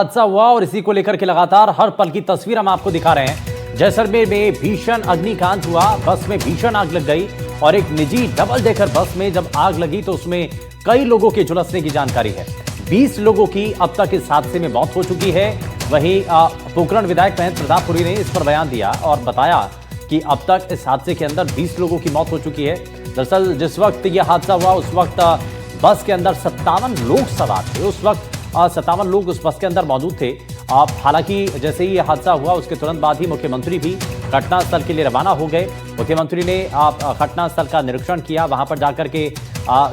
हादसा हुआ और इसी को लेकर के लगातार हर पल की तस्वीर हम आपको दिखा रहे हैं। जैसलमेर में भीषण अग्निकांड हुआ, बस में भीषण आग लग गई और एक निजी डबल डेकर बस में जब आग लगी तो उसमें कई लोगों के झुलसने की जानकारी है। 20 लोगों की अब तक इस हादसे में मौत हो चुकी है। वहीं पोखरण विधायक महेंद्र प्रतापपुरी ने इस पर बयान दिया और बताया कि अब तक इस हादसे के अंदर 20 लोगों की मौत हो चुकी है। दरअसल जिस वक्त यह हादसा हुआ उस वक्त बस के अंदर 57 लोग सवार थे। उस वक्त 57 लोग उस बस के अंदर मौजूद थे। हालांकि जैसे ही यह हादसा हुआ उसके तुरंत बाद ही मुख्यमंत्री भी घटनास्थल के लिए रवाना हो गए। मुख्यमंत्री ने घटनास्थल का निरीक्षण किया, वहां पर जाकर के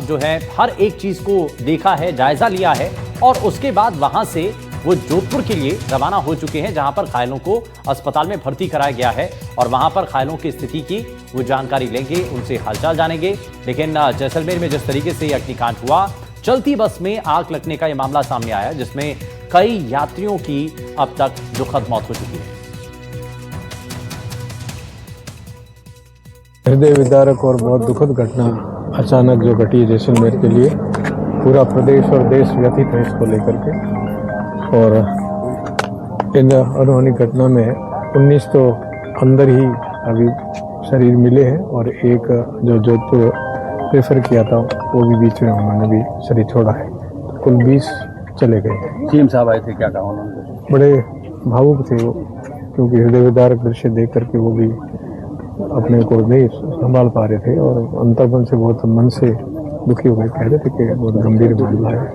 जो है हर एक चीज को देखा है, जायजा लिया है और उसके बाद वहां से वो जोधपुर के लिए रवाना हो चुके हैं, जहां पर घायलों को अस्पताल में भर्ती कराया गया है और वहां पर घायलों की स्थिति की वो जानकारी लेंगे, उनसे हालचाल जानेंगे। लेकिन जैसलमेर में जिस तरीके से अग्निकांड हुआ, चलती बस में आग लगने का यह मामला सामने आया, जिसमें कई यात्रियों की अब तक दुखद मौत हो चुकी है। हृदय विदारक और बहुत दुखद घटना अचानक जो घटी है जैसलमेर के लिए, पूरा प्रदेश और देश व्यथित है इसको लेकर के। और इन अनहोनी घटना में 19 तो अंदर ही अभी शरीर मिले हैं और एक जो जोधपुर प्रेफर किया था वो भी बीच में उन्होंने भी शरीर छोड़ा है। कुल 20 चले गए। सीएम साहब आए थे, क्या कहा उन्होंने? बड़े भावुक थे वो, क्योंकि हृदय विदारक दृश्य देख करके वो भी अपने को नहीं संभाल पा रहे थे और अंतर्मन से बहुत मन से दुखी हो गए। कह रहे थे कि बहुत गंभीर मामला है,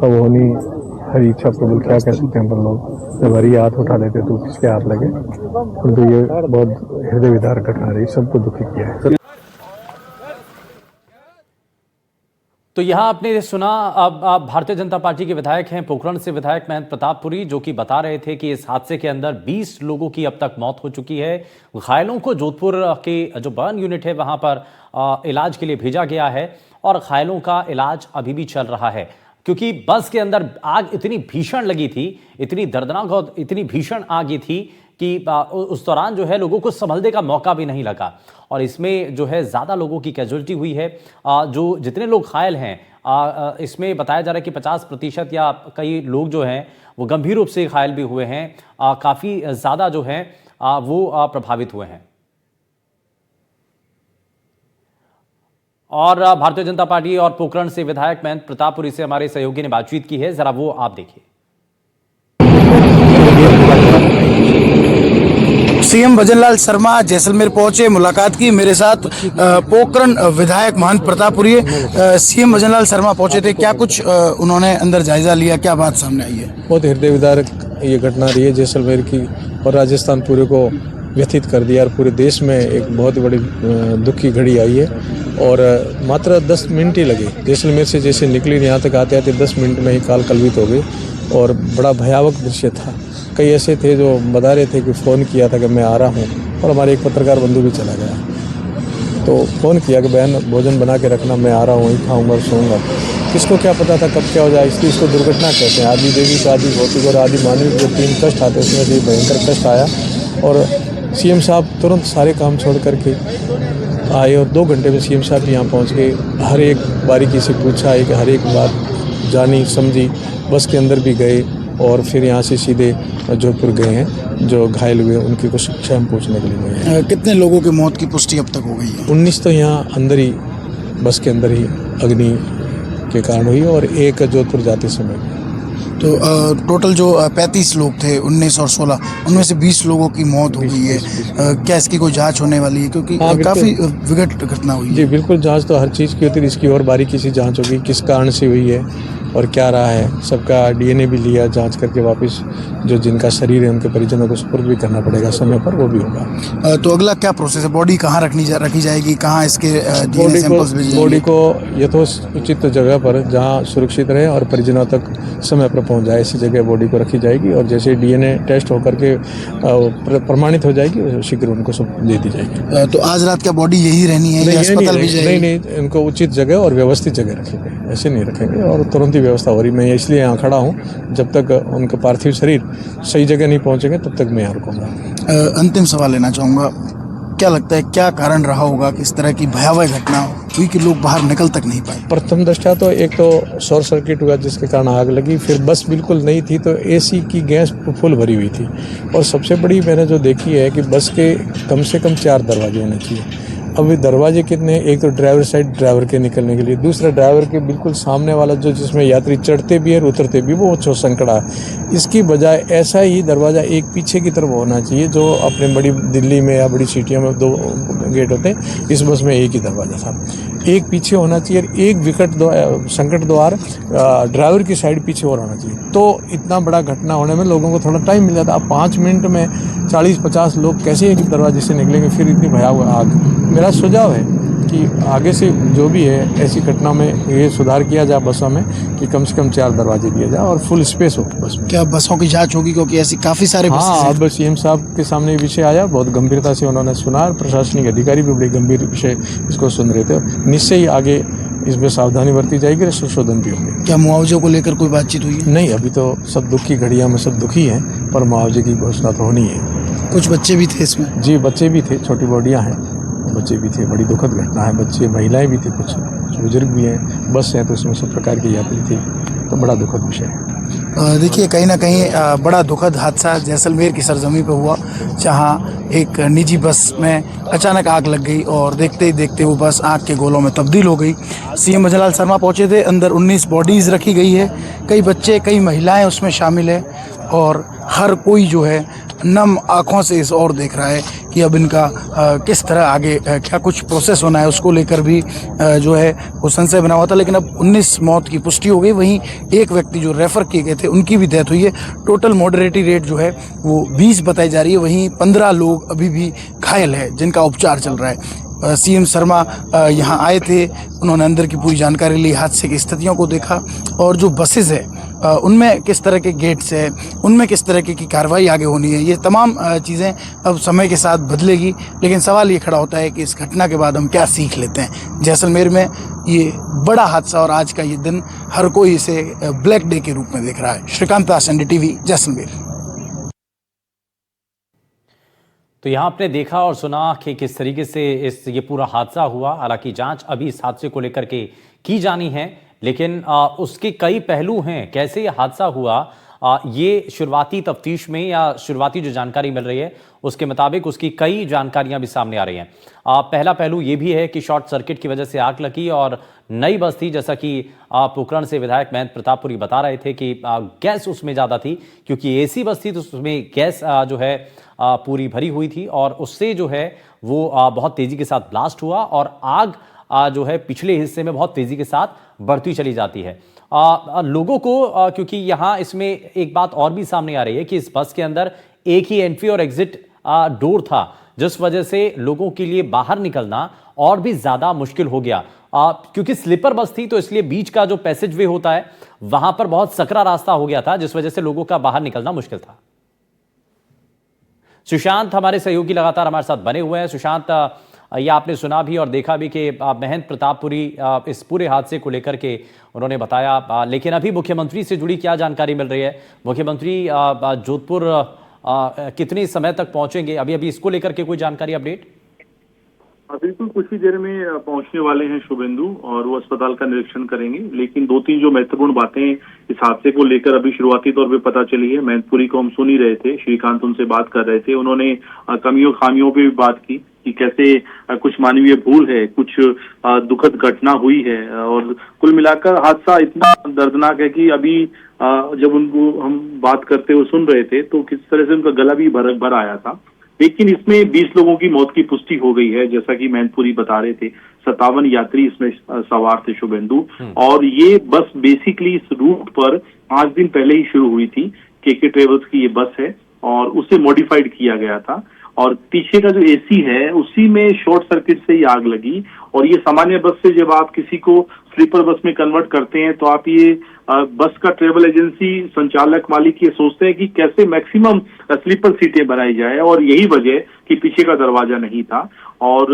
अब होनी हरी इच्छा प्रबल, क्या कह सकते हैं पर लोग जब हरी हाथ उठा लेते तो किसके हाथ लगे। तो ये बहुत हृदय विदारक घटना रही, सबको दुखी किया है। तो यहां आपने सुना, अब भारतीय जनता पार्टी के विधायक हैं पोखरण से विधायक महेंद्र प्रतापपुरी, जो कि बता रहे थे कि इस हादसे के अंदर 20 लोगों की अब तक मौत हो चुकी है। घायलों को जोधपुर के जो बर्न यूनिट है वहां पर इलाज के लिए भेजा गया है और घायलों का इलाज अभी भी चल रहा है, क्योंकि बस के अंदर आग इतनी भीषण लगी थी, इतनी दर्दनाक और इतनी भीषण आग थी कि उस दौरान जो है लोगों को संभलने का मौका भी नहीं लगा और इसमें जो है ज़्यादा लोगों की कैजुअल्टी हुई है। जो जितने लोग घायल हैं इसमें बताया जा रहा है कि 50% या कई लोग जो हैं वो गंभीर रूप से घायल भी हुए हैं। काफ़ी ज़्यादा जो हैं वो प्रभावित हुए हैं। और भारतीय जनता पार्टी और पोखरण से विधायक महेंद्र प्रतापपुरी से हमारे सहयोगी ने बातचीत की है, जरा वो आप देखिए। सीएम भजनलाल शर्मा जैसलमेर पहुंचे, मुलाकात की। मेरे साथ पोखरण विधायक महेंद्र प्रतापपुरी। सीएम भजनलाल शर्मा पहुंचे थे, क्या कुछ उन्होंने अंदर जायजा लिया, क्या बात सामने आई है? बहुत हृदय विदारक ये घटना रही है जैसलमेर की और राजस्थान पूरे को व्यथित कर दिया और पूरे देश में एक बहुत बड़ी दुख की घड़ी आई है। और मात्र 10 मिनट ही लगे जैसलमेर से, जैसे निकली यहाँ तक आते आते 10 मिनट में ही काल कलवित हो गई और बड़ा भयावक दृश्य था। कई ऐसे थे जो बता रहे थे कि फ़ोन किया था कि मैं आ रहा हूँ और हमारे एक पत्रकार बंधु भी चला गया। तो फ़ोन किया कि बहन भोजन बना के रखना, मैं आ रहा हूँ, वहीं खाऊँगा और सोऊंगा। किसको क्या पता था कब क्या हो जाए, इसलिए इसको दुर्घटना कहते हैं। आदि दैविक, आदि भौतिक और आदि मानविक जो 3 कष्ट आते हैं उसमें से भयंकर कष्ट आया और सीएम साहब तुरंत सारे काम छोड़ करके आए और 2 घंटे में सीएम साहब यहाँ पहुँच गए। हर एक बारीकी से पूछा है कि हर एक बात जानी समझी, बस के अंदर भी गए और फिर यहाँ से सीधे जोधपुर गए हैं। जो घायल हुए उनकी कुछ क्षम पूछने के लिए गए हैं। कितने लोगों की मौत की पुष्टि अब तक हो गई है? 19 तो यहाँ अंदर ही, बस के अंदर ही अग्नि के कारण हुई और एक जोधपुर जाते समय। तो टोटल जो 35 लोग थे, 19 और 16, उनमें से 20 लोगों की मौत हो गई है। क्या इसकी कोई जांच होने वाली है, क्योंकि काफ़ी विकट घटना हुई है? जी बिल्कुल, जांच तो हर चीज़ की होती है, इसकी और बारीकी से जांच होगी, किस कारण से हुई है और क्या रहा है। सबका डीएनए भी लिया, जांच करके वापस जो जिनका शरीर है उनके परिजनों को सुपुर्द भी करना पड़ेगा समय पर, वो भी होगा। तो अगला क्या प्रोसेस है? बॉडी कहाँ रखी जाएगी, कहाँ इसके डीएनए सैंपल्स भेजे जाएंगे? बॉडी को यथोचित जगह पर जहाँ सुरक्षित रहे और परिजनों तक समय पर पहुँच जाए, ऐसी जगह बॉडी को रखी जाएगी और जैसे डीएनए टेस्ट होकर के प्रमाणित हो जाएगी शीघ्र उनको सब दे दी जाएगी। तो आज रात क्या बॉडी यही रहनी है या अस्पताल भी जाएगी? नहीं, इनको उचित जगह और व्यवस्थित जगह रखेंगे, ऐसे नहीं रखेंगे और तुरंत ही व्यवस्था हो रही। मैं इसलिए यहाँ खड़ा हूँ, जब तक उनका पार्थिव शरीर सही जगह नहीं पहुँचेंगे तब तक मैं यहाँ रुकूंगा। अंतिम सवाल लेना चाहूँगा, क्या लगता है क्या कारण रहा होगा कि इस तरह की भयावह घटना हुई कि लोग बाहर निकल तक नहीं पाए? प्रथम दृष्टया तो एक तो शॉर्ट सर्किट हुआ जिसके कारण आग लगी, फिर बस बिल्कुल नहीं थी तो एसी की गैस फुल भरी हुई थी, और सबसे बड़ी मैंने जो देखी है कि बस के कम से कम 4 दरवाजे होने चाहिए। अब ये दरवाजे कितने, एक तो ड्राइवर साइड ड्राइवर के निकलने के लिए, दूसरा ड्राइवर के बिल्कुल सामने वाला जो जिसमें यात्री चढ़ते भी है उतरते भी, वो संकड़ा है। इसकी बजाय ऐसा ही दरवाज़ा एक पीछे की तरफ होना चाहिए, जो अपने बड़ी दिल्ली में या बड़ी सिटियों में 2 गेट होते हैं, इस बस में एक ही दरवाज़ा था। एक पीछे होना चाहिए, एक संकट द्वार ड्राइवर की साइड पीछे और होना चाहिए, तो इतना बड़ा घटना होने में लोगों को थोड़ा टाइम मिल जाता। अब 5 मिनट में 40-50 लोग कैसे एक दरवाजे से निकलेंगे, फिर इतनी भयावह आग। मेरा सुझाव है कि आगे से जो भी है ऐसी घटना में ये सुधार किया जाए बसों में, कि कम से कम 4 दरवाजे दिए जाए और फुल स्पेस हो बस में। क्या बसों की जांच होगी, क्योंकि ऐसी काफी सारे हाँ, अब सीएम साहब के सामने ये विषय आया, बहुत गंभीरता से उन्होंने सुना, प्रशासनिक अधिकारी भी बड़ी गंभीर विषय इसको सुन रहे थे। निश्चय ही आगे इसमें सावधानी बरती जाएगी और संशोधन भी होंगे। क्या मुआवजे को लेकर कोई बातचीत हुई है? नहीं, अभी तो सब दुख की घड़ियाँ में सब दुखी हैं, पर मुआवजे की घोषणा तो होनी है। कुछ बच्चे भी थे इसमें? जी, बच्चे भी थे, छोटी बॉडियाँ हैं, बच्चे भी थे, बड़ी दुखद घटना है। बच्चे, महिलाएं भी थे, कुछ बुजुर्ग भी हैं, बस हैं तो इसमें सब प्रकार के यात्री थे, तो बड़ा दुखद विषय है। देखिए, कहीं ना कहीं बड़ा दुखद हादसा जैसलमेर की सरजमी पे हुआ, जहां एक निजी बस में अचानक आग लग गई और देखते ही देखते वो बस आग के गोलों में तब्दील हो गई। सीएम भजनलाल शर्मा पहुंचे थे, अंदर 19 बॉडीज़ रखी गई है, कई बच्चे, कई महिलाएं उसमें शामिल है, और हर कोई जो है नम आँखों से इस ओर देख रहा है कि अब इनका किस तरह आगे क्या कुछ प्रोसेस होना है, उसको लेकर भी जो है वो संशय बना हुआ था। लेकिन अब 19 मौत की पुष्टि हो गई। वहीं एक व्यक्ति जो रेफ़र किए गए थे उनकी भी डेथ हुई है। टोटल मॉर्टेलिटी रेट जो है वो 20 बताई जा रही है। वहीं 15 लोग अभी भी घायल है जिनका उपचार चल रहा है। सीएम शर्मा यहाँ आए थे, उन्होंने अंदर की पूरी जानकारी ली, हादसे की स्थितियों को देखा, और जो बसेस है उनमें किस तरह के गेट्स है, उनमें किस तरह की कार्रवाई आगे होनी है, ये तमाम चीज़ें अब समय के साथ बदलेगी। लेकिन सवाल ये खड़ा होता है कि इस घटना के बाद हम क्या सीख लेते हैं। जैसलमेर में ये बड़ा हादसा और आज का ये दिन हर कोई इसे ब्लैक डे के रूप में देख रहा है। श्रीकांत दास, NDTV, जैसलमेर। तो यहाँ आपने देखा और सुना कि किस तरीके से ये पूरा हादसा हुआ। हालांकि जांच अभी इस हादसे को लेकर के की जानी है, लेकिन उसके कई पहलू हैं। कैसे ये हादसा हुआ, ये शुरुआती तफ्तीश में या शुरुआती जो जानकारी मिल रही है उसके मुताबिक उसकी कई जानकारियां भी सामने आ रही हैं। पहला पहलू ये भी है कि शॉर्ट सर्किट की वजह से आग लगी और नई बस थी, जैसा कि पोखरण से विधायक महेंद्र प्रतापपुरी बता रहे थे कि गैस उसमें ज़्यादा थी, क्योंकि एसी बस थी तो उसमें गैस जो है पूरी भरी हुई थी, और उससे जो है वो बहुत तेज़ी के साथ ब्लास्ट हुआ और आग जो है पिछले हिस्से में बहुत तेज़ी के साथ बढ़ती चली जाती है। लोगों को क्योंकि यहाँ इसमें एक बात और भी सामने आ रही है कि इस बस के अंदर एक ही एंट्री और एग्जिट डोर था, जिस वजह से लोगों के लिए बाहर निकलना और भी ज़्यादा मुश्किल हो गया। क्योंकि स्लीपर बस थी तो इसलिए बीच का जो पैसेज वे होता है वहां पर बहुत सकरा रास्ता हो गया था, जिस वजह से लोगों का बाहर निकलना मुश्किल था। सुशांत हमारे सहयोगी लगातार हमारे साथ बने हुए हैं। सुशांत, ये आपने सुना भी और देखा भी कि महेंद्र प्रतापपुरी इस पूरे हादसे को लेकर के उन्होंने बताया, लेकिन अभी मुख्यमंत्री से जुड़ी क्या जानकारी मिल रही है? मुख्यमंत्री जोधपुर कितने समय तक पहुंचेंगे? अभी इसको लेकर के कोई जानकारी, अपडेट? बिल्कुल, कुछ ही देर में पहुंचने वाले हैं शुभेंदु, और वो अस्पताल का निरीक्षण करेंगे। लेकिन 2-3 जो महत्वपूर्ण बातें इस हादसे को लेकर अभी शुरुआती तौर पे पता चली है। मैनपुरी को हम सुन ही रहे थे, श्रीकांत उनसे बात कर रहे थे, उन्होंने कमियों खामियों पे भी बात की कि कैसे कुछ मानवीय भूल है, कुछ दुखद घटना हुई है, और कुल मिलाकर हादसा इतना दर्दनाक है कि अभी जब उनको हम बात करते हुए सुन रहे थे तो किस तरह से उनका गला भी भर आया था। लेकिन इसमें 20 लोगों की मौत की पुष्टि हो गई है, जैसा कि मैनपुरी बता रहे थे। 57 यात्री इसमें सवार थे शुभेंदु, और ये बस बेसिकली इस रूट पर 5 दिन पहले ही शुरू हुई थी। केके ट्रेवल्स की ये बस है और उसे मॉडिफाइड किया गया था, और पीछे का जो एसी है उसी में शॉर्ट सर्किट से ही आग लगी। और ये सामान्य बस से जब आप किसी को स्लीपर बस में कन्वर्ट करते हैं तो आप ये बस का ट्रेवल एजेंसी संचालक मालिक ये सोचते हैं कि कैसे मैक्सिमम स्लीपर सीटें बनाई जाए, और यही वजह कि पीछे का दरवाजा नहीं था। और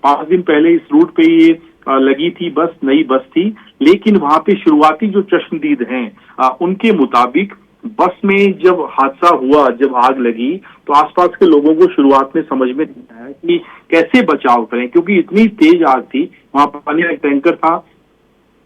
5 दिन पहले इस रूट पे ये लगी थी बस, नई बस थी। लेकिन वहां पे शुरुआती जो चश्मदीद हैं उनके मुताबिक बस में जब हादसा हुआ, जब आग लगी, तो आसपास के लोगों को शुरुआत में समझ में नहीं आया है कि कैसे बचाव करें, क्योंकि इतनी तेज आग थी। वहां पानी का एक टैंकर था,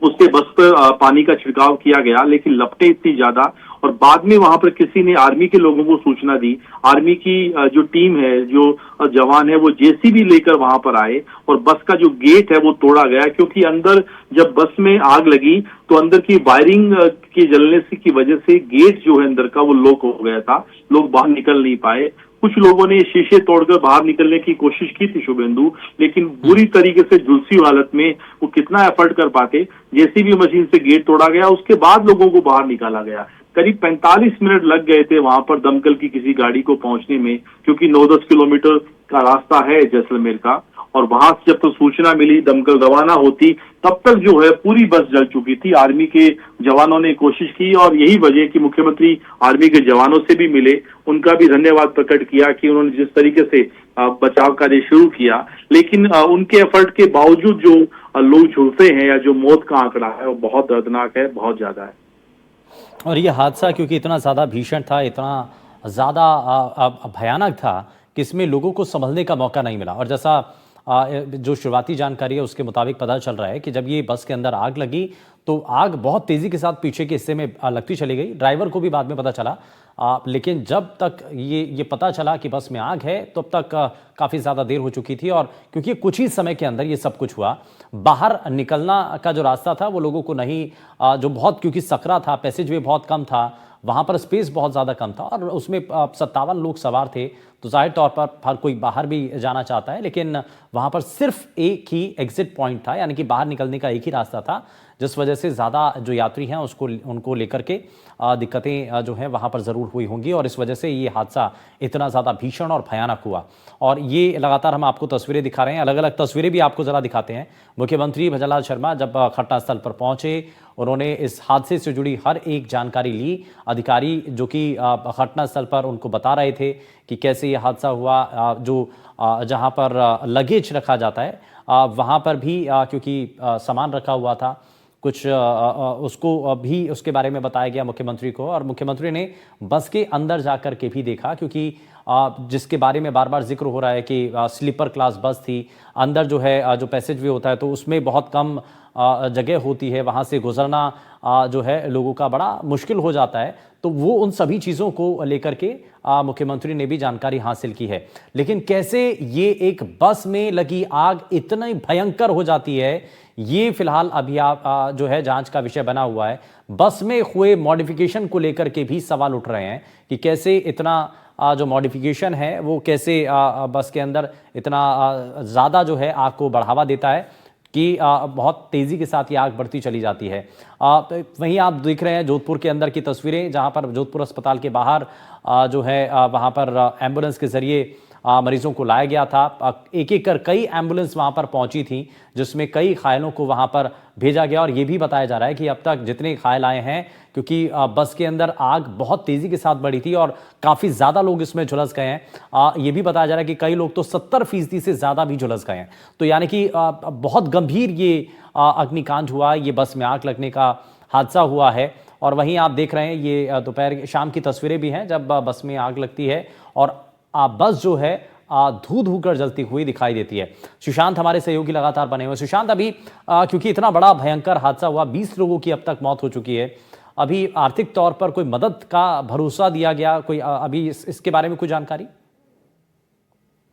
उससे बस पर पानी का छिड़काव किया गया, लेकिन लपटें इतनी ज्यादा, और बाद में वहां पर किसी ने आर्मी के लोगों को सूचना दी। आर्मी की जो टीम है, जो जवान है, वो जेसीबी लेकर वहां पर आए और बस का जो गेट है वो तोड़ा गया, क्योंकि अंदर जब बस में आग लगी तो अंदर की वायरिंग के जलने से की वजह से गेट जो है अंदर का वो लॉक हो गया था, लोग बाहर निकल नहीं पाए। कुछ लोगों ने शीशे तोड़कर बाहर निकलने की कोशिश की थी शुभेंदु, लेकिन बुरी तरीके से झुलसी हालत में वो कितना एफर्ट कर पाते। जेसीबी मशीन से गेट तोड़ा गया, उसके बाद लोगों को बाहर निकाला गया। करीब 45 मिनट लग गए थे वहां पर दमकल की किसी गाड़ी को पहुंचने में, क्योंकि 9-10 किलोमीटर का रास्ता है जैसलमेर का, और वहां से जब तो सूचना मिली दमकल रवाना होती तब तक जो है पूरी बस जल चुकी थी। आर्मी के जवानों ने कोशिश की, और यही वजह कि मुख्यमंत्री आर्मी के जवानों से भी मिले, उनका भी धन्यवाद प्रकट किया कि उन्होंने जिस तरीके से बचाव कार्य शुरू किया। लेकिन उनके एफर्ट के बावजूद जो लोग झुलसे हैं या जो मौत का आंकड़ा है वो बहुत दर्दनाक है, बहुत ज्यादा है। और ये हादसा क्योंकि इतना ज़्यादा भीषण था, इतना ज़्यादा भयानक था कि इसमें लोगों को संभलने का मौका नहीं मिला। और जैसा जो शुरुआती जानकारी है उसके मुताबिक पता चल रहा है कि जब ये बस के अंदर आग लगी तो आग बहुत तेज़ी के साथ पीछे के हिस्से में लगती चली गई। ड्राइवर को भी बाद में पता चला, लेकिन जब तक ये पता चला कि बस में आग है तब तक काफ़ी ज़्यादा देर हो चुकी थी। और क्योंकि कुछ ही समय के अंदर ये सब कुछ हुआ, बाहर निकलना का जो रास्ता था वो लोगों को नहीं, जो बहुत क्योंकि सकरा था, पैसेज वे बहुत कम था, वहाँ पर स्पेस बहुत ज़्यादा कम था और उसमें 57 लोग सवार थे, तो जाहिर तौर पर हर कोई बाहर भी जाना चाहता है, लेकिन वहाँ पर सिर्फ एक ही एग्जिट पॉइंट था, यानी कि बाहर निकलने का एक ही रास्ता था, जिस वजह से ज़्यादा जो यात्री हैं उनको लेकर के दिक्कतें जो हैं वहाँ पर ज़रूर हुई होंगी, और इस वजह से ये हादसा इतना ज़्यादा भीषण और भयानक हुआ। और ये लगातार हम आपको तस्वीरें दिखा रहे हैं, अलग अलग तस्वीरें भी आपको ज़रा दिखाते हैं। मुख्यमंत्री भजनलाल शर्मा जब घटनास्थल पर पहुँचे, उन्होंने इस हादसे से जुड़ी हर एक जानकारी ली। अधिकारी जो कि घटनास्थल पर उनको बता रहे थे कि कैसे ये हादसा हुआ, जहाँ पर लगेज रखा जाता है वहाँ पर भी क्योंकि सामान रखा हुआ था कुछ, उसको भी उसके बारे में बताया गया मुख्यमंत्री को, और मुख्यमंत्री ने बस के अंदर जाकर के भी देखा, क्योंकि जिसके बारे में बार बार जिक्र हो रहा है कि स्लीपर क्लास बस थी, अंदर जो है जो पैसेज वे होता है तो उसमें बहुत कम जगह होती है, वहाँ से गुजरना जो है लोगों का बड़ा मुश्किल हो जाता है। तो वो उन सभी चीज़ों को लेकर के मुख्यमंत्री ने भी जानकारी हासिल की है। लेकिन कैसे ये एक बस में लगी आग इतनी भयंकर हो जाती है, ये फिलहाल अभी जो है जांच का विषय बना हुआ है। बस में हुए मॉडिफिकेशन को लेकर के भी सवाल उठ रहे हैं कि कैसे इतना जो मॉडिफिकेशन है वो कैसे बस के अंदर इतना ज़्यादा जो है आग को बढ़ावा देता है कि बहुत तेज़ी के साथ ये आग बढ़ती चली जाती है। वहीं आप देख रहे हैं जोधपुर के अंदर की तस्वीरें, जहां पर जोधपुर अस्पताल के बाहर जो है वहां पर एम्बुलेंस के ज़रिए मरीजों को लाया गया था। एक एक कर कई एम्बुलेंस वहां पर पहुंची थी, जिसमें कई घायलों को वहां पर भेजा गया। और ये भी बताया जा रहा है कि अब तक जितने घायल आए हैं, क्योंकि बस के अंदर आग बहुत तेज़ी के साथ बढ़ी थी और काफ़ी ज़्यादा लोग इसमें झुलस गए हैं। ये भी बताया जा रहा है कि कई लोग तो 70% से ज़्यादा भी झुलस गए हैं। तो यानी कि बहुत गंभीर ये अग्निकांड हुआ, ये बस में आग लगने का हादसा हुआ है। और वहीं आप देख रहे हैं ये दोपहर शाम की तस्वीरें भी हैं जब बस में आग लगती है और बस जो है धू धू कर जलती हुई दिखाई देती है। सुशांत हमारे सहयोगी लगातार बने हुए। सुशांत, अभी क्योंकि इतना बड़ा भयंकर हादसा हुआ, 20 लोगों की अब तक मौत हो चुकी है, अभी आर्थिक तौर पर कोई मदद का भरोसा दिया गया, कोई अभी इसके बारे में कोई जानकारी?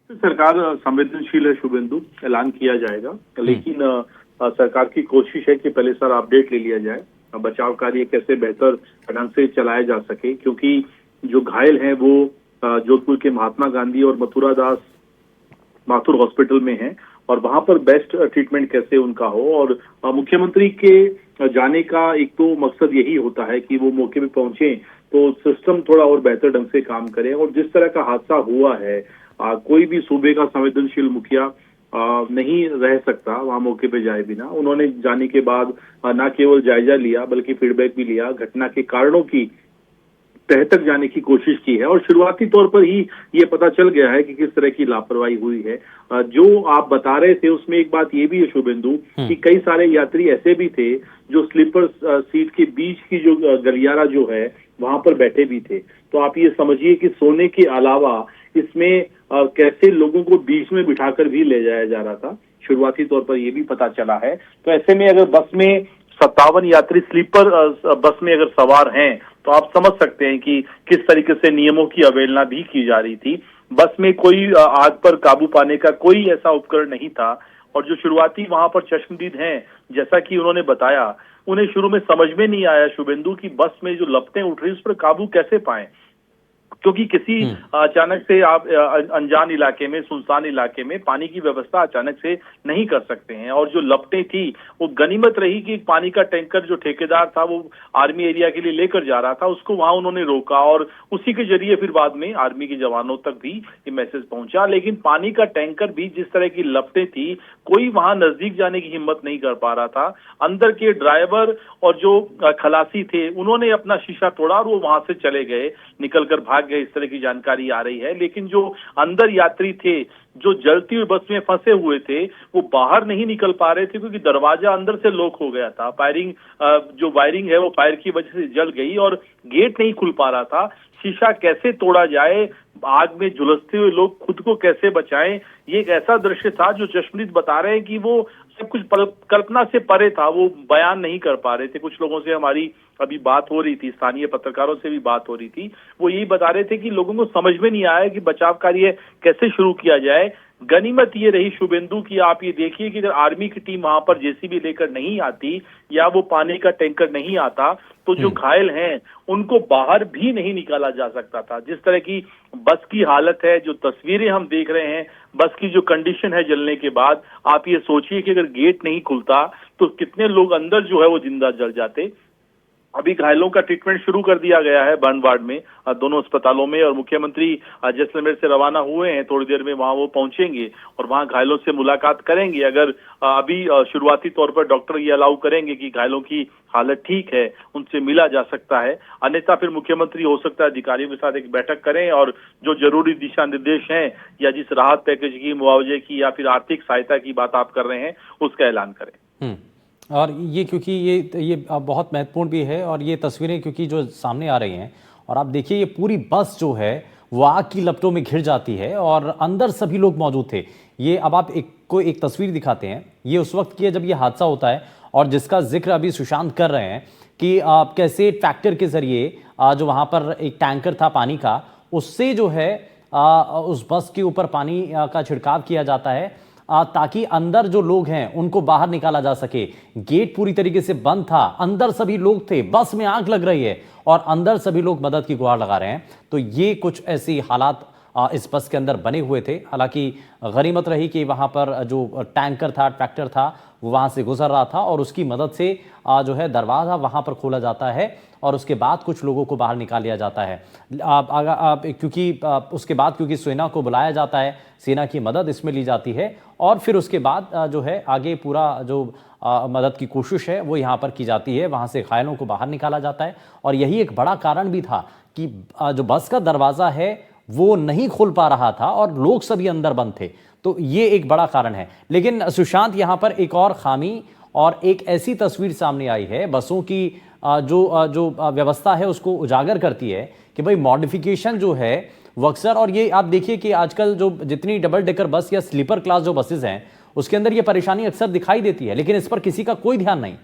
सरकार संवेदनशील है शुभेंदु, ऐलान किया जाएगा, लेकिन सरकार की कोशिश है कि पहले सर अपडेट ले लिया जाए, बचाव कार्य कैसे बेहतर ढंग से चलाया जा सके, क्योंकि जो घायल हैं वो जोधपुर के महात्मा गांधी और मथुरा दास माथुर हॉस्पिटल में हैं, और वहां पर बेस्ट ट्रीटमेंट कैसे उनका हो। और मुख्यमंत्री के जाने का एक तो मकसद यही होता है कि वो मौके पे पहुंचे तो सिस्टम थोड़ा और बेहतर ढंग से काम करे। और जिस तरह का हादसा हुआ है, कोई भी सूबे का संवेदनशील मुखिया नहीं रह सकता वहां मौके पे जाए बिना। उन्होंने जाने के बाद न केवल जायजा लिया बल्कि फीडबैक भी लिया, घटना के कारणों की तह तक जाने की कोशिश की है, और शुरुआती तौर पर ही ये पता चल गया है कि किस तरह की लापरवाही हुई है। जो आप बता रहे थे उसमें एक बात ये भी है शुभेंदु कि कई सारे यात्री ऐसे भी थे जो स्लीपर सीट के बीच की जो गलियारा जो है वहां पर बैठे भी थे। तो आप ये समझिए कि सोने के अलावा इसमें कैसे लोगों को बीच में बिठाकर भी ले जाया जा रहा था, शुरुआती तौर पर यह भी पता चला है। तो ऐसे में अगर बस में 57 यात्री स्लीपर बस में अगर सवार हैं तो आप समझ सकते हैं कि किस तरीके से नियमों की अवहेलना भी की जा रही थी। बस में कोई आग पर काबू पाने का कोई ऐसा उपकरण नहीं था, और जो शुरुआती वहां पर चश्मदीद हैं, जैसा कि उन्होंने बताया, उन्हें शुरू में समझ में नहीं आया शुभेंदु की बस में जो लपटें उठ रही उस पर काबू कैसे पाएं, क्योंकि किसी अचानक से आप अनजान इलाके में, सुनसान इलाके में पानी की व्यवस्था अचानक से नहीं कर सकते हैं। और जो लपटें थी वो गनीमत रही कि पानी का टैंकर जो ठेकेदार था वो आर्मी एरिया के लिए लेकर जा रहा था, उसको वहां उन्होंने रोका और उसी के जरिए फिर बाद में आर्मी के जवानों तक भी ये मैसेज पहुंचा। लेकिन पानी का टैंकर भी जिस तरह की लपटें थी, कोई वहां नजदीक जाने की हिम्मत नहीं कर पा रहा था। अंदर के ड्राइवर और जो खलासी थे उन्होंने अपना शीशा तोड़ा और वो वहां से चले गए, निकलकर भाग गए, इस तरह की जानकारी आ रही है। लेकिन जो अंदर यात्री थे, जो जलती हुई बस में फंसे हुए थे, वो बाहर नहीं निकल पा रहे थे क्योंकि दरवाजा अंदर से लॉक हो गया था। जो वायरिंग है वो फायर की वजह से जल गई और गेट नहीं खुल पा रहा था। शीशा कैसे तोड़ा जाए, आग में झुलसते हुए लोग खुद को कैसे बचाएं, ये एक ऐसा दृश्य था जो चश्मदीद बता रहे हैं कि वो सब कुछ कल्पना से परे था, वो बयान नहीं कर पा रहे थे। कुछ लोगों से हमारी अभी बात हो रही थी, स्थानीय पत्रकारों से भी बात हो रही थी, वो यही बता रहे थे कि लोगों को समझ में नहीं आया कि बचाव कार्य कैसे शुरू किया जाए। गनीमत ये रही शुभेंदु की, आप ये देखिए कि अगर आर्मी की टीम वहां पर जेसीबी लेकर नहीं आती या वो पानी का टैंकर नहीं आता तो जो घायल हैं उनको बाहर भी नहीं निकाला जा सकता था। जिस तरह की बस की हालत है, जो तस्वीरें हम देख रहे हैं, बस की जो कंडीशन है जलने के बाद, आप ये सोचिए कि अगर गेट नहीं खुलता तो कितने लोग अंदर जो है वो जिंदा जल जाते। अभी घायलों का ट्रीटमेंट शुरू कर दिया गया है बर्न वार्ड में, दोनों अस्पतालों में, और मुख्यमंत्री जैसलमेर से रवाना हुए हैं, थोड़ी देर में वहां वो पहुंचेंगे और वहां घायलों से मुलाकात करेंगे। अगर अभी शुरुआती तौर पर डॉक्टर ये अलाउ करेंगे कि घायलों की हालत ठीक है, उनसे मिला जा सकता है, अन्यथा फिर मुख्यमंत्री हो सकता है अधिकारियों के साथ एक बैठक करें और जो जरूरी दिशा निर्देश हैं या जिस राहत पैकेज की, मुआवजे की या फिर आर्थिक सहायता की बात आप कर रहे हैं उसका ऐलान करें। और ये क्योंकि ये बहुत महत्वपूर्ण भी है, और ये तस्वीरें क्योंकि जो सामने आ रही हैं, और आप देखिए ये पूरी बस जो है वो आग की लपटों में घिर जाती है और अंदर सभी लोग मौजूद थे। ये अब आप एक तस्वीर दिखाते हैं, ये उस वक्त की है जब ये हादसा होता है और जिसका जिक्र अभी सुशांत कर रहे हैं कि कैसे ट्रैक्टर के जरिए जो वहाँ पर एक टैंकर था पानी का, उससे जो है उस बस के ऊपर पानी का छिड़काव किया जाता है ताकि अंदर जो लोग हैं उनको बाहर निकाला जा सके। गेट पूरी तरीके से बंद था, अंदर सभी लोग थे, बस में आग लग रही है और अंदर सभी लोग मदद की गुहार लगा रहे हैं। तो ये कुछ ऐसी हालात इस बस के अंदर बने हुए थे। हालांकि गनीमत रही कि वहां पर जो टैंकर था, ट्रैक्टर था, वो वहां से गुजर रहा था और उसकी मदद से जो है दरवाज़ा वहां पर खोला जाता है और उसके बाद कुछ लोगों को बाहर निकाल लिया जाता है। क्योंकि उसके बाद क्योंकि सेना को बुलाया जाता है, सेना की मदद इसमें ली जाती है और फिर उसके बाद जो है आगे पूरा जो मदद की कोशिश है वो यहाँ पर की जाती है, वहाँ से घायलों को बाहर निकाला जाता है। और यही एक बड़ा कारण भी था कि जो बस का दरवाज़ा है वो नहीं खुल पा रहा था और लोग सभी अंदर बंद थे, तो ये एक बड़ा कारण है। लेकिन सुशांत, यहाँ पर एक और खामी और एक ऐसी तस्वीर सामने आई है बसों की जो व्यवस्था है उसको उजागर करती है कि भाई मॉडिफिकेशन जो है वो अक्सर, और ये आप देखिए कि आजकल जो जितनी डबल डेकर बस या स्लीपर क्लास जो बसेज हैं उसके अंदर ये परेशानी अक्सर दिखाई देती है, लेकिन इस पर किसी का कोई ध्यान नहीं।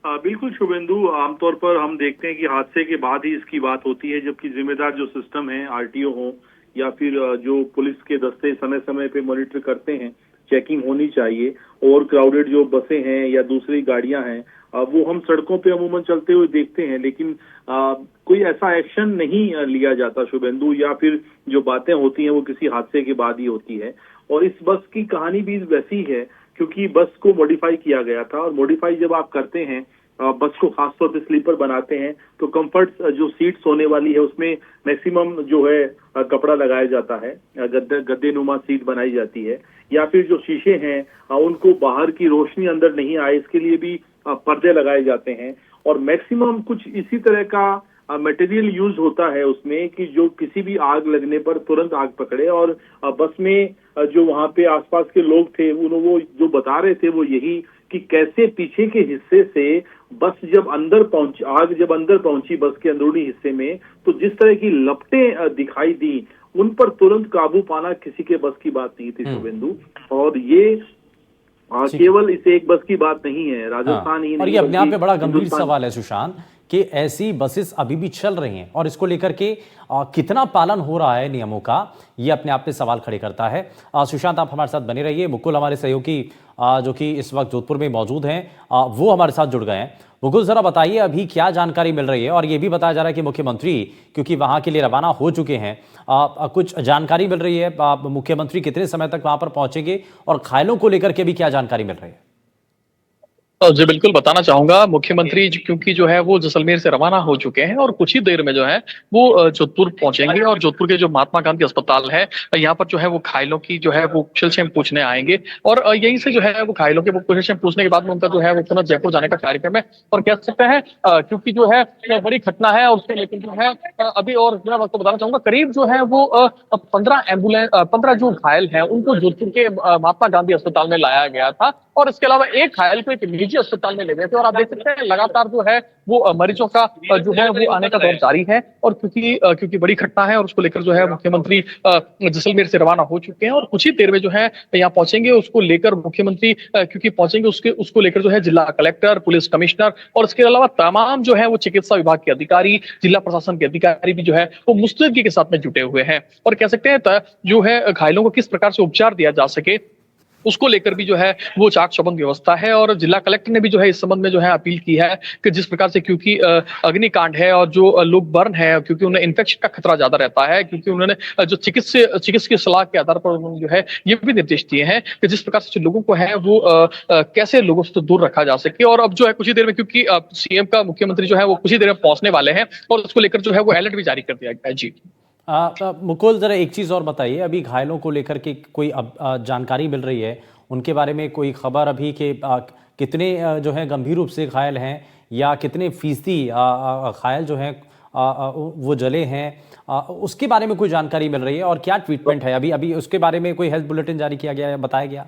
बिल्कुल शुभेंदु, आमतौर पर हम देखते हैं कि हादसे के बाद ही इसकी बात होती है, जबकि जिम्मेदार जो सिस्टम है, आरटीओ हो या फिर जो पुलिस के दस्ते समय समय पे मॉनिटर करते हैं, चेकिंग होनी चाहिए। ओवर क्राउडेड जो बसें हैं या दूसरी गाड़ियां हैं वो हम सड़कों पे अमूमन चलते हुए देखते हैं, लेकिन कोई ऐसा एक्शन नहीं लिया जाता शुभेंदु, या फिर जो बातें होती हैं वो किसी हादसे के बाद ही होती है। और इस बस की कहानी भी वैसी है क्योंकि बस को मॉडिफाई किया गया था, और मॉडिफाई जब आप करते हैं, बस को खासतौर पे स्लीपर बनाते हैं, तो कंफर्ट जो सीट्स होने वाली है उसमें मैक्सिमम जो है कपड़ा लगाया जाता है, गद्दे नुमा सीट बनाई जाती है, या फिर जो शीशे हैं उनको बाहर की रोशनी अंदर नहीं आए इसके लिए भी पर्दे लगाए जाते हैं। और मैक्सिमम कुछ इसी तरह का मटेरियल यूज होता है उसमें कि जो किसी भी आग लगने पर तुरंत आग पकड़े। और बस में जो वहां पे आसपास के लोग थे वो जो बता रहे थे वो यही कि कैसे पीछे के हिस्से से बस जब अंदर पहुंची, आग जब अंदर पहुंची बस के अंदरूनी हिस्से में, तो जिस तरह की लपटें दिखाई दी, उन पर तुरंत काबू पाना किसी के बस की बात नहीं थी शुभेंदु। और ये केवल इस एक बस की बात नहीं है, राजस्थान ही नहीं, और ये अपने आप में बड़ा गंभीर हिंदुस्तान सवाल है सुशांत कि ऐसी बसेस अभी भी चल रही हैं और इसको लेकर के कितना पालन हो रहा है नियमों का, ये अपने आप में सवाल खड़े करता है। सुशांत, आप हमारे साथ बने रहिए। मुकुल हमारे सहयोगी जो कि इस वक्त जोधपुर में मौजूद हैं, वो हमारे साथ जुड़ गए हैं। मुकुल, जरा बताइए अभी क्या जानकारी मिल रही है, और ये भी बताया जा रहा है कि मुख्यमंत्री क्योंकि वहां के लिए रवाना हो चुके हैं, कुछ जानकारी मिल रही है मुख्यमंत्री कितने समय तक वहां पर पहुंचेंगे और घायलों को लेकर के भी क्या जानकारी मिल रही है? जी बिल्कुल बताना चाहूंगा। मुख्यमंत्री क्योंकि जो है वो जैसलमेर से रवाना हो चुके हैं और कुछ ही देर में जो है वो जोधपुर पहुंचेंगे, और जोधपुर के जो महात्मा गांधी अस्पताल है यहाँ पर जो है वो घायलों की जो है वो कुशलक्षेम पूछने आएंगे, और यहीं से जो है वो घायलों के वो कुशलक्षेम पूछने के बाद में उनका जो है वो पुनः जयपुर जाने का कार्यक्रम है। और कह सकते हैं क्योंकि जो है बड़ी घटना है और उसको लेकर जो है अभी, और मैं आपको बताना चाहूंगा करीब जो है वो 15 जो घायल है उनको जोधपुर के महात्मा गांधी अस्पताल में लाया गया था, और इसके अलावा एक घायल को एक निजी अस्पताल में ले गए थे। और आप देख सकते हैं लगातार जो है वो मरीजों का जो है वो आने का दौर जारी है, और क्योंकि बड़ी घटना है और उसको लेकर जो है मुख्यमंत्री जैसलमेर से रवाना हो चुके हैं और कुछ ही देर में जो है यहाँ पहुंचेंगे। उसको लेकर मुख्यमंत्री क्योंकि पहुंचेंगे उसको लेकर जो है जिला कलेक्टर, पुलिस कमिश्नर और इसके अलावा तमाम जो है वो चिकित्सा विभाग के अधिकारी, जिला प्रशासन के अधिकारी भी जो है वो मुस्तैदी के साथ में जुटे हुए हैं, और कह सकते हैं जो है घायलों को किस प्रकार से उपचार दिया जा सके उसको लेकर भी जो है वो चाक चौबंद व्यवस्था है। और जिला कलेक्टर ने भी जो है इस संबंध में जो है अपील की है कि जिस प्रकार से क्योंकि अग्निकांड है और जो लोग बर्न है, क्योंकि उन्हें इन्फेक्शन का खतरा ज्यादा रहता है, क्योंकि उन्होंने जो चिकित्सकीय सलाह के आधार पर उन्होंने जो है ये भी निर्देश दिए हैं कि जिस प्रकार से जो लोगों को है वो कैसे लोगों से दूर रखा जा सके। और अब जो है कुछ ही देर में, क्योंकि सीएम का मुख्यमंत्री जो है वो कुछ ही देर में पहुंचने वाले हैं, और उसको लेकर जो है वो अलर्ट भी जारी कर दिया गया है। जी मुकुल, जरा एक चीज और बताइए, अभी घायलों को लेकर के कोई जानकारी मिल रही है, उनके बारे में कोई खबर अभी के कितने जो है गंभीर रूप से घायल हैं या कितने फीसदी घायल जो हैं वो जले हैं, उसके बारे में कोई जानकारी मिल रही है? और क्या ट्रीटमेंट है अभी उसके बारे में कोई हेल्थ बुलेटिन जारी किया गया है, बताया गया?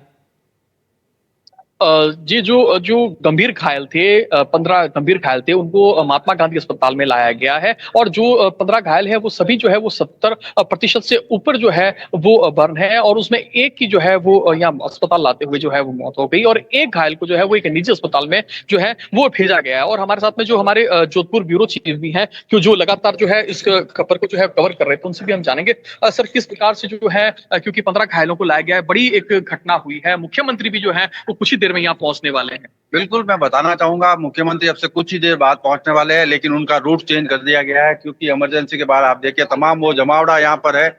जी जो गंभीर घायल थे, 15 गंभीर घायल थे, उनको महात्मा गांधी अस्पताल में लाया गया है, और जो 15 घायल है वो सभी जो है वो 70% से ऊपर जो है वो बर्न है, और उसमें एक की जो है वो यहाँ अस्पताल लाते हुए जो है वो मौत हो गई, और एक घायल को जो है वो एक निजी अस्पताल में जो है वो भेजा गया है। और हमारे साथ में जो हमारे जोधपुर ब्यूरो चीफ भी हैं जो लगातार जो है इस खबर को जो है कवर कर रहे थे, उनसे भी हम जानेंगे सर किस प्रकार से जो है क्योंकि 15 घायलों को लाया गया है, बड़ी एक घटना हुई है, मुख्यमंत्री भी जो है वो कुछ ही देर में यहाँ पहुंचने वाले हैं। बिल्कुल, मैं बताना चाहूंगा मुख्यमंत्री अब से कुछ ही देर बाद पहुंचने वाले हैं, लेकिन उनका रूट चेंज कर दिया गया है क्योंकि इमरजेंसी के बाद आप देखिए तमाम वो जमावड़ा यहाँ पर है,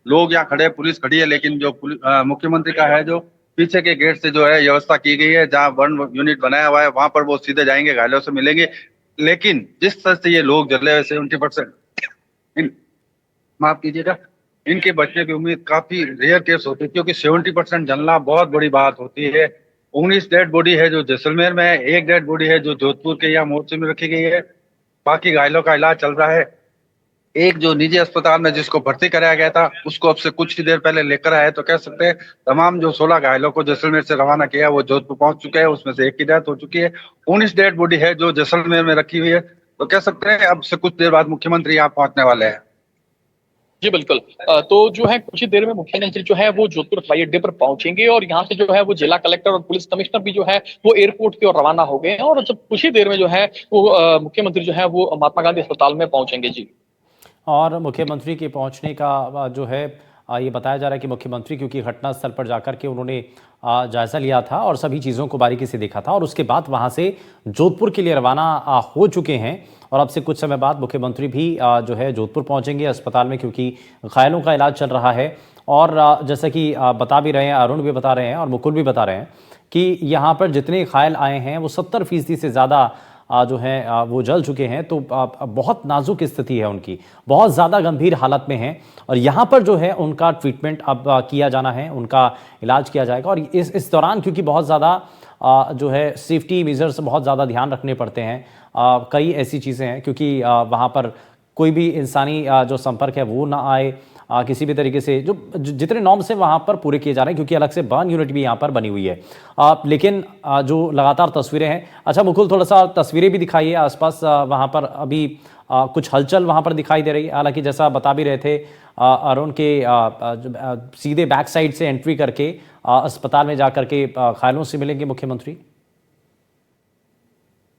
लोग यहाँ खड़े, पुलिस खड़ी है, लेकिन जो मुख्यमंत्री का है जो पीछे के गेट से जो है व्यवस्था की गई है, जहाँ वन यूनिट बनाया हुआ है वहां पर वो सीधे जाएंगे, घायलों से मिलेंगे। लेकिन जिस तरह से ये लोग जले हुए 70%, माफ कीजिएगा, इनके बचने की उम्मीद काफी रेयर केस होती है क्योंकि 70% जलना बहुत बड़ी बात होती है। 19 डेड बॉडी है जो जैसलमेर में है, एक डेड बॉडी है जो जोधपुर के यहाँ मोर्चे में रखी गई है, बाकी घायलों का इलाज चल रहा है। एक जो निजी अस्पताल में जिसको भर्ती कराया गया था उसको अब से कुछ ही देर पहले लेकर आए, तो कह सकते हैं तमाम जो 16 घायलों को जैसलमेर से रवाना किया वो जोधपुर पहुंच चुके हैं, उसमें से एक की डेथ हो चुकी है। 19 डेड बॉडी है जो जैसलमेर में रखी हुई है, तो कह सकते हैं अब से कुछ देर बाद मुख्यमंत्री यहाँ पहुंचने वाले हैं। जी बिल्कुल, तो जो है कुछ ही देर में मुख्यमंत्री जो है वो जोधपुर हवाई अड्डे पर पहुंचेंगे, और यहाँ से जो है वो जिला कलेक्टर और पुलिस कमिश्नर भी जो है वो एयरपोर्ट की ओर रवाना हो गए हैं, और जब कुछ ही देर में जो है वो मुख्यमंत्री जो है वो महात्मा गांधी अस्पताल में पहुंचेंगे। जी, और मुख्यमंत्री के पहुंचने का जो है ये बताया जा रहा है कि मुख्यमंत्री क्योंकि घटनास्थल पर जाकर के उन्होंने जायजा लिया था और सभी चीज़ों को बारीकी से देखा था, और उसके बाद वहां से जोधपुर के लिए रवाना हो चुके हैं, और अब से कुछ समय बाद मुख्यमंत्री भी जो है जोधपुर पहुंचेंगे अस्पताल में क्योंकि घायलों का इलाज चल रहा है। और जैसा कि बता भी रहे हैं, अरुण भी बता रहे हैं और मुकुल भी बता रहे हैं कि यहाँ पर जितने घायल आए हैं वो 70% से ज़्यादा जो है वो जल चुके हैं, तो बहुत नाजुक स्थिति है उनकी, बहुत ज़्यादा गंभीर हालत में हैं, और यहाँ पर जो है उनका ट्रीटमेंट अब किया जाना है, उनका इलाज किया जाएगा। और इस दौरान क्योंकि बहुत ज़्यादा जो है सेफ्टी मेजर्स बहुत ज़्यादा ध्यान रखने पड़ते हैं, कई ऐसी चीज़ें हैं क्योंकि वहाँ पर कोई भी इंसानी जो संपर्क है वो ना आए, किसी भी तरीके से जितने नॉर्म्स हैं वहाँ पर पूरे किए जा रहे हैं, क्योंकि अलग से बर्न यूनिट भी यहाँ पर बनी हुई है। लेकिन जो लगातार तस्वीरें हैं, अच्छा मुकुल थोड़ा सा तस्वीरें भी दिखाइए आसपास, वहाँ पर अभी कुछ हलचल वहाँ पर दिखाई दे रही है। हालांकि जैसा बता भी रहे थे अरुण के सीधे बैक साइड से एंट्री करके अस्पताल में जाकर के घायलों से मिलेंगे मुख्यमंत्री।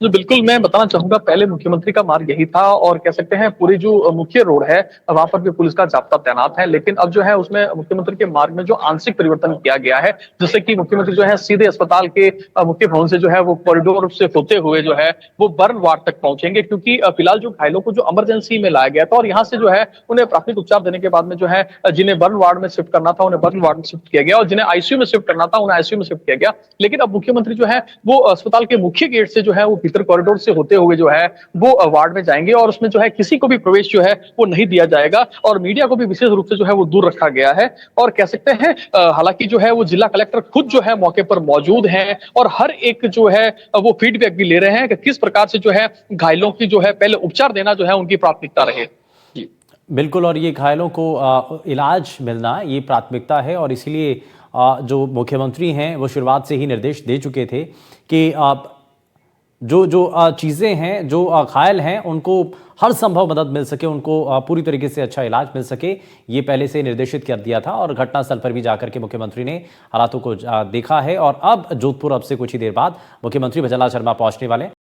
तो बिल्कुल मैं बताना चाहूंगा, पहले मुख्यमंत्री का मार्ग यही था और कह सकते हैं पूरी जो मुख्य रोड है वहां पर भी पुलिस का जाब्ता तैनात है, लेकिन अब जो है उसमें मुख्यमंत्री के मार्ग में जो आंशिक परिवर्तन किया गया है, जैसे कि मुख्यमंत्री जो है सीधे अस्पताल के मुख्य भवन से जो है वो कॉरिडोर से होते हुए जो है वो बर्न वार्ड तक पहुंचेंगे, क्योंकि फिलहाल जो घायलों को जो इमरजेंसी में लाया गया था और यहाँ से जो है उन्हें प्राथमिक उपचार देने के बाद में जो है जिन्हें बर्न वार्ड में शिफ्ट करना था उन्हें बर्न वार्ड में शिफ्ट किया गया और जिन्हें आईसीयू में शिफ्ट करना था उन्हें आईसीयू में शिफ्ट किया गया। लेकिन अब मुख्यमंत्री जो है वो अस्पताल के मुख्य गेट से जो है वो भीतर कॉरिडोर से होते हुए जो है वो वार्ड में जाएंगे और उसमें जो है किसी को भी प्रवेश जो है वो नहीं दिया जाएगा और मीडिया को भी विशेष रूप से जो है वो दूर रखा गया है। और कह सकते हैं हालांकि जो है वो जिला कलेक्टर खुद जो है मौके पर मौजूद हैं और हर एक जो है वो फीडबैक भी ले रहे हैं कि किस प्रकार से जो है घायलों की जो है पहले उपचार देना जो है उनकी प्राथमिकता रहे। बिल्कुल, और ये घायलों को इलाज मिलना ये प्राथमिकता है और इसीलिए जो मुख्यमंत्री हैं वो शुरुआत से ही निर्देश दे चुके थे कि जो चीज़ें हैं, जो घायल हैं उनको हर संभव मदद मिल सके, उनको पूरी तरीके से अच्छा इलाज मिल सके, ये पहले से निर्देशित कर दिया था। और घटनास्थल पर भी जाकर के मुख्यमंत्री ने हालातों को देखा है और अब जोधपुर अब से कुछ ही देर बाद मुख्यमंत्री भजनलाल शर्मा पहुंचने वाले हैं।